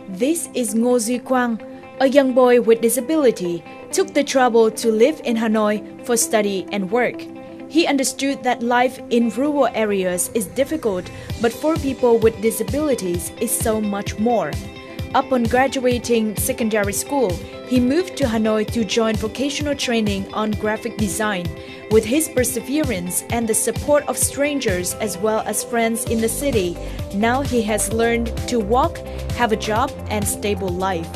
This is Ngô Duy Quang, a young boy with disability, took the trouble to live in Hanoi for study and work. He understood that life in rural areas is difficult, but for people with disabilities is so much more. Upon graduating secondary school, he moved to Hanoi to join vocational training on graphic design. With his perseverance and the support of strangers as well as friends in the city, now he has learned to walk, have a job and stable life.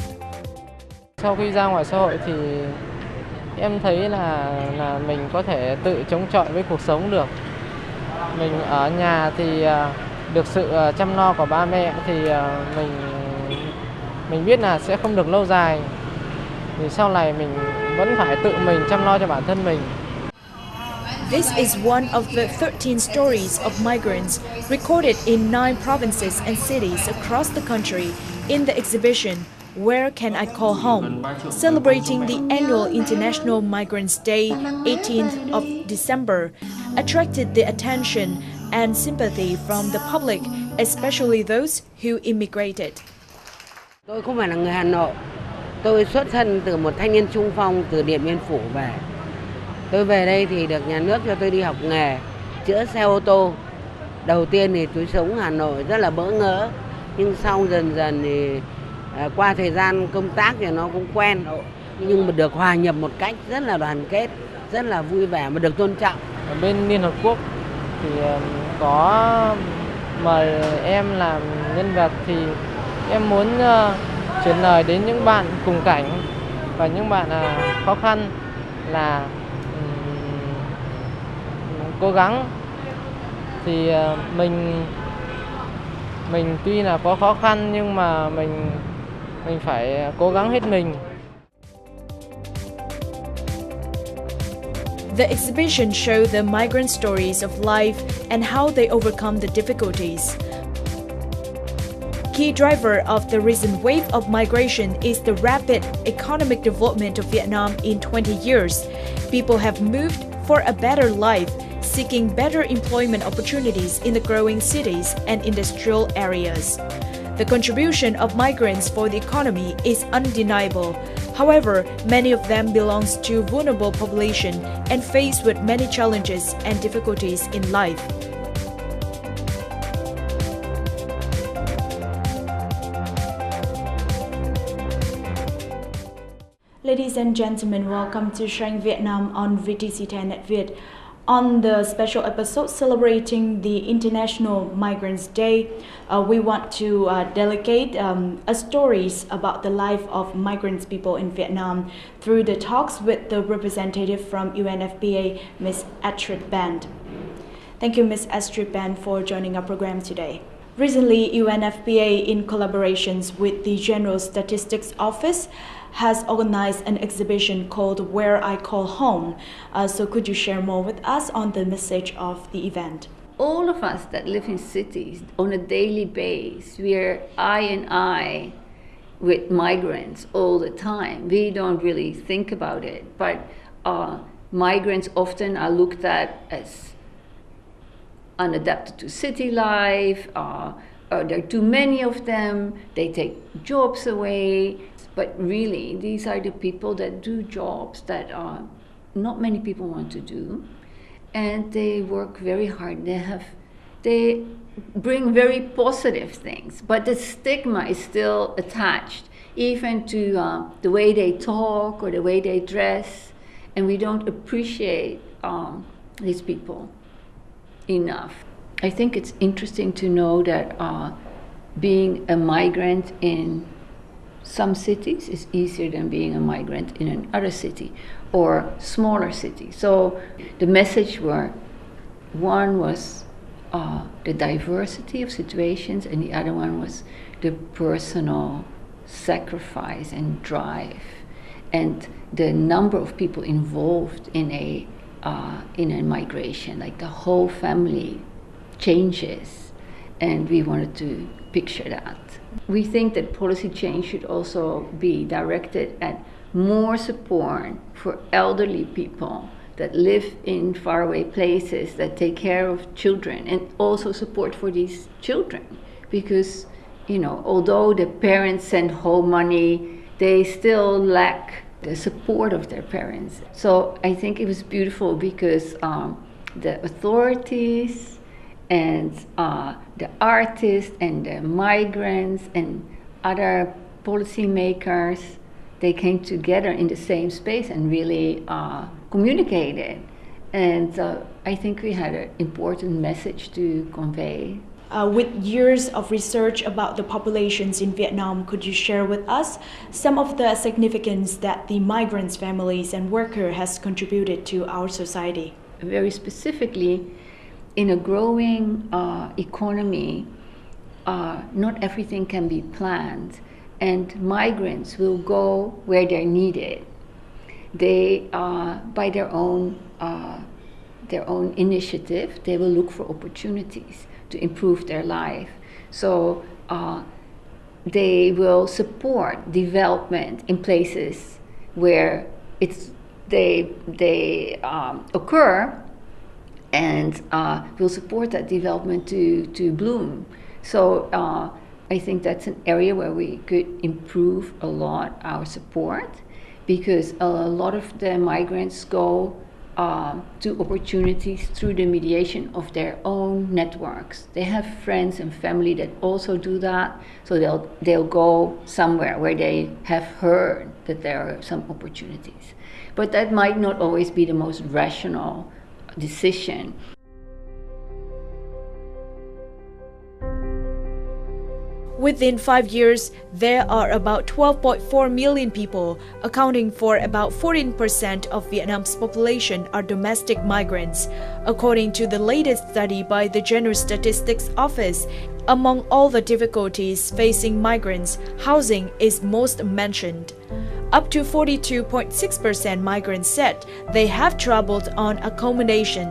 Sau khi ra ngoài xã hội thì em thấy là mình có thể tự chống chọi với cuộc sống được. Mình ở nhà thì được sự chăm lo của ba mẹ thì mình biết là sẽ không được lâu dài. Thì sau này mình vẫn phải tự mình chăm lo cho bản thân mình. This is one of the 13 stories of migrants recorded in 9 provinces and cities across the country in the exhibition Where Can I Call Home, celebrating the annual International Migrants' Day, 18th of December, attracted the attention and sympathy from the public, especially those who immigrated. Tôi không phải là người Hà Nội. Tôi xuất thân từ một thanh niên trung phong từ Điện Biên Phủ về. Tôi về đây thì được nhà nước cho tôi đi học nghề, chữa xe ô tô. Đầu tiên thì tôi sống Hà Nội rất là bỡ ngỡ, nhưng sau dần dần thì qua thời gian công tác thì nó cũng quen. Nhưng mà được hòa nhập một cách rất là đoàn kết, rất là vui vẻ mà được tôn trọng. Ở bên Liên Hợp Quốc thì có mời em làm nhân vật thì em muốn truyền lời đến những bạn cùng cảnh và những bạn khó khăn là cố gắng. Thì mình tuy là có khó khăn nhưng mà mình phải cố gắng hết mình. The exhibition showed the migrant stories of life and how they overcome the difficulties. Key driver of the recent wave of migration is the rapid economic development of Vietnam in 20 years. People have moved for a better life, seeking better employment opportunities in the growing cities and industrial areas. The contribution of migrants for the economy is undeniable. However, many of them belongs to vulnerable population and faced with many challenges and difficulties in life. Ladies and gentlemen, welcome to Shrine Vietnam on VTC10 at Viet. On the special episode celebrating the International Migrants' Day, we want to delegate stories about the life of migrants people in Vietnam through the talks with the representative from UNFPA, Ms. Astrid Band. Thank you, Ms. Astrid Band, for joining our program today. Recently, UNFPA, in collaborations with the General Statistics Office, has organized an exhibition called Where I Call Home. So could you share more with us on the message of the event? All of us that live in cities on a daily basis, we're eye in eye with migrants all the time. We don't really think about it, but migrants often are looked at as unadapted to city life, there are too many of them, they take jobs away. But really, these are the people that do jobs that not many people want to do, and they work very hard. They bring very positive things, but the stigma is still attached, even to the way they talk or the way they dress, and we don't appreciate these people enough. I think it's interesting to know that being a migrant in some cities is easier than being a migrant in another city or smaller city. So the message one was the diversity of situations, and the other one was the personal sacrifice and drive, and the number of people involved in a migration, like the whole family changes, and we wanted to picture that. We think that policy change should also be directed at more support for elderly people that live in faraway places, that take care of children, and also support for these children, because although the parents send home money, they still lack the support of their parents. So I think it was beautiful because the authorities and the artists and the migrants and other policymakers, they came together in the same space and really communicated. And I think we had an important message to convey. With years of research about the populations in Vietnam, could you share with us some of the significance that the migrants' families and workers has contributed to our society? Very specifically, in a growing economy, not everything can be planned, and migrants will go where they're needed. They, by their own initiative, they will look for opportunities to improve their life. So they will support development in places where they occur, and will support that development to bloom. So I think that's an area where we could improve a lot our support, because a lot of the migrants go to opportunities through the mediation of their own networks. They have friends and family that also do that, so they'll go somewhere where they have heard that there are some opportunities. But that might not always be the most rational decision. Within 5 years, there are about 12.4 million people, accounting for about 14% of Vietnam's population are domestic migrants. According to the latest study by the General Statistics Office, among all the difficulties facing migrants, housing is most mentioned. Up to 42.6% migrants said they have troubled on accommodation.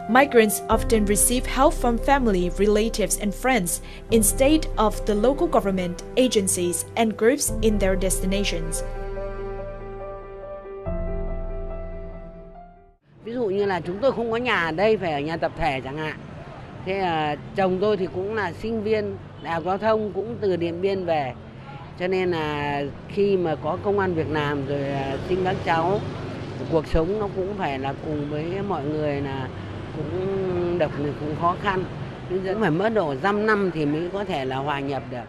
Migrants often receive help from family, relatives, and friends instead of the local government, agencies, and groups in their destinations. Ví dụ như là chúng tôi không có nhà ở đây, phải ở nhà tập thể chẳng hạn. Thế chồng tôi thì cũng là sinh viên đại học giao thông, cũng từ Điện Biên về. Cho nên là khi mà có công an Việt Nam rồi sinh các cháu, cuộc sống nó cũng phải là cùng với mọi người là cũng độc thì cũng khó khăn. Cũng phải mất độ 5 năm thì mới có thể là hòa nhập được.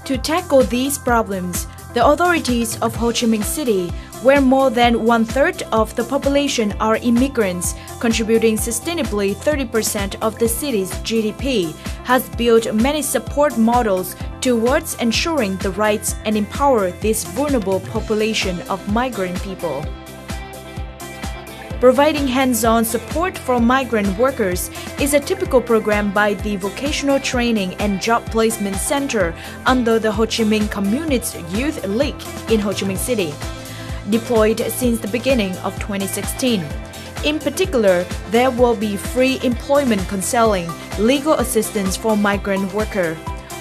To tackle these problems, the authorities of Ho Chi Minh City, where more than 1/3 of the population are immigrants, contributing sustainably 30% of the city's GDP, has built many support models towards ensuring the rights and empower this vulnerable population of migrant people. Providing hands-on support for migrant workers is a typical program by the Vocational Training and Job Placement Center under the Ho Chi Minh Communist Youth League in Ho Chi Minh City, deployed since the beginning of 2016. In particular, there will be free employment counseling, legal assistance for migrant workers.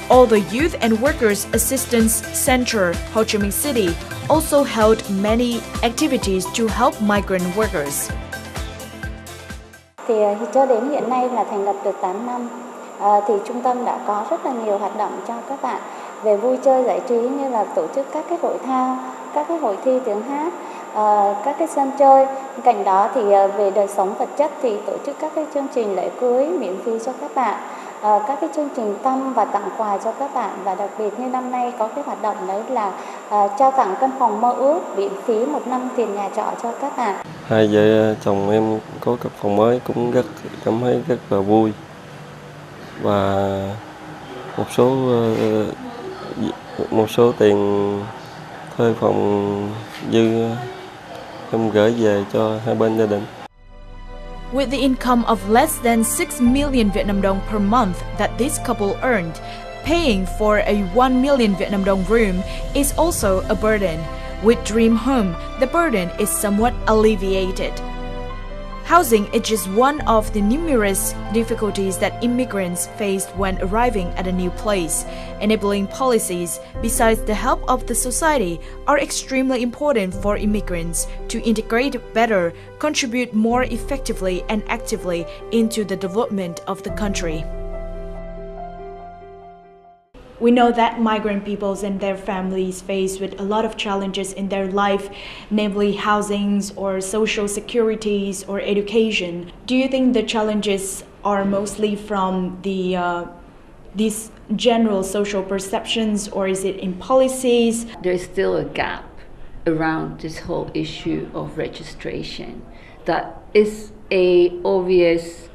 All the Youth and Workers Assistance Center, Ho Chi Minh City, also held many activities to help migrant workers. Thì cho đến hiện nay là thành lập được 8 năm, thì trung tâm đã có rất là nhiều hoạt động cho các bạn về vui chơi giải trí, như là tổ chức các cái hội thao, các cái hội thi tiếng hát, các cái sân chơi. Bên cạnh đó thì về đời sống vật chất thì tổ chức các cái chương trình lễ cưới miễn phí cho các bạn, các cái chương trình thăm và tặng quà cho các bạn, và đặc biệt như năm nay có cái hoạt động đấy là trao tặng căn phòng mơ ước miễn phí 1 năm tiền nhà trọ cho các bạn. Hai vợ chồng em có căn phòng mới cũng cảm thấy rất là vui, và một số tiền thuê phòng dư em gửi về cho hai bên gia đình. With the income of less than 6 million Vietnam dong per month that this couple earned, paying for a 1 million Vietnam dong room is also a burden. With Dream Home, the burden is somewhat alleviated. Housing is just one of the numerous difficulties that immigrants faced when arriving at a new place. Enabling policies, besides the help of the society, are extremely important for immigrants to integrate better, contribute more effectively and actively into the development of the country. We know that migrant peoples and their families face with a lot of challenges in their life, namely housings or social securities or education. Do you think the challenges are mostly from these general social perceptions, or is it in policies? There's still a gap around this whole issue of registration that is a obvious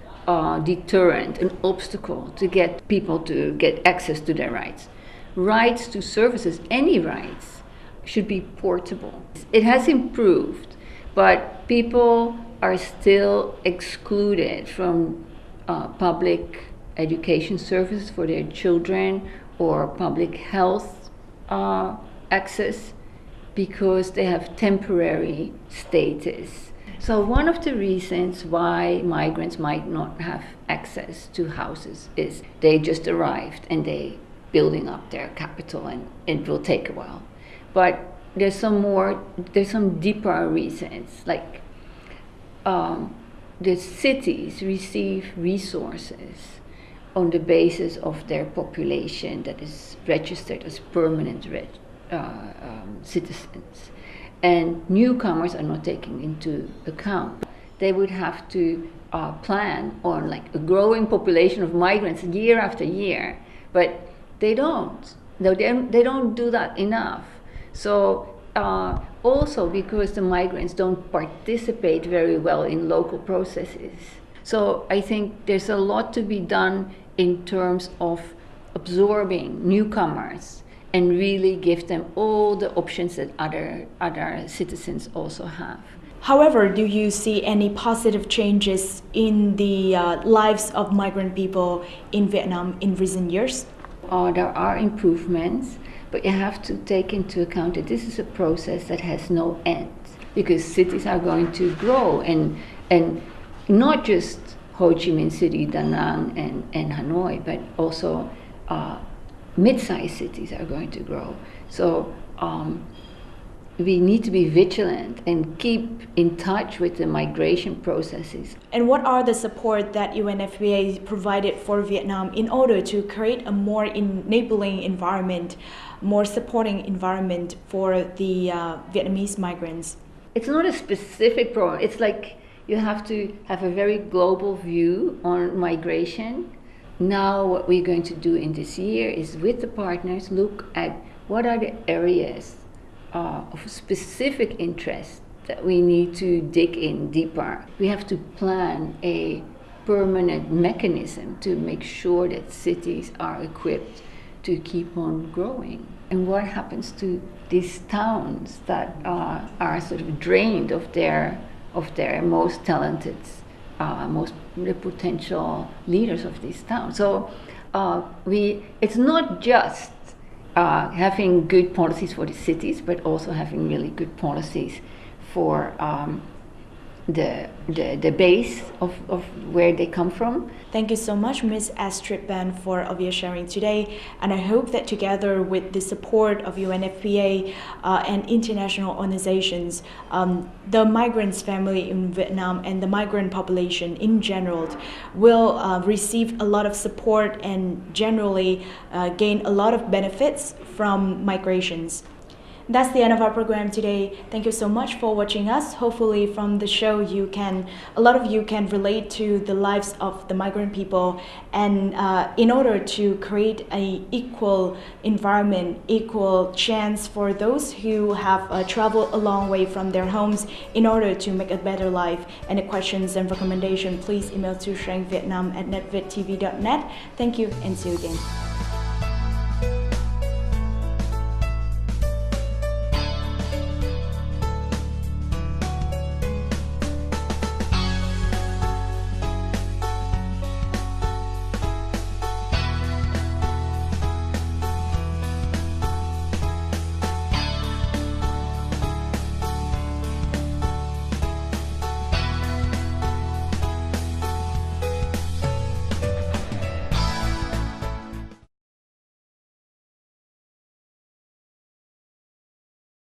deterrent, an obstacle to get people to get access to their rights. Rights to services, any rights, should be portable. It has improved, but people are still excluded from public education services for their children or public health access because they have temporary status. So one of the reasons why migrants might not have access to houses is they just arrived and they building up their capital, and it will take a while. But there's some deeper reasons, like the cities receive resources on the basis of their population that is registered as permanent citizens. And newcomers are not taken into account. They would have to plan on like a growing population of migrants year after year, but they don't. They don't do that enough. So also because the migrants don't participate very well in local processes. So I think there's a lot to be done in terms of absorbing newcomers and really give them all the options that other citizens also have. However, do you see any positive changes in the lives of migrant people in Vietnam in recent years? There are improvements, but you have to take into account that this is a process that has no end, because cities are going to grow, and not just Ho Chi Minh City, Da Nang, and Hanoi, but also mid-sized cities are going to grow. So we need to be vigilant and keep in touch with the migration processes. And what are the support that UNFPA provided for Vietnam in order to create a more enabling environment, more supporting environment for the Vietnamese migrants? It's not a specific program. It's like you have to have a very global view on migration. Now what we're going to do in this year is, with the partners, look at what are the areas of specific interest that we need to dig in deeper. We have to plan a permanent mechanism to make sure that cities are equipped to keep on growing. And what happens to these towns that are sort of drained of their most talented, most the potential leaders of these towns. So it's not just having good policies for the cities, but also having really good policies for the base of where they come from. Thank you so much, Ms. Astrid Ban, for your sharing today. And I hope that together with the support of UNFPA and international organizations, the migrants' family in Vietnam and the migrant population in general will receive a lot of support and generally gain a lot of benefits from migrations. That's the end of our program today. Thank you so much for watching us. Hopefully from the show a lot of you can relate to the lives of the migrant people, and in order to create an equal environment, equal chance for those who have traveled a long way from their homes in order to make a better life. Any questions and recommendations, please email to shrangvietnam@netvittv.net. Thank you and see you again.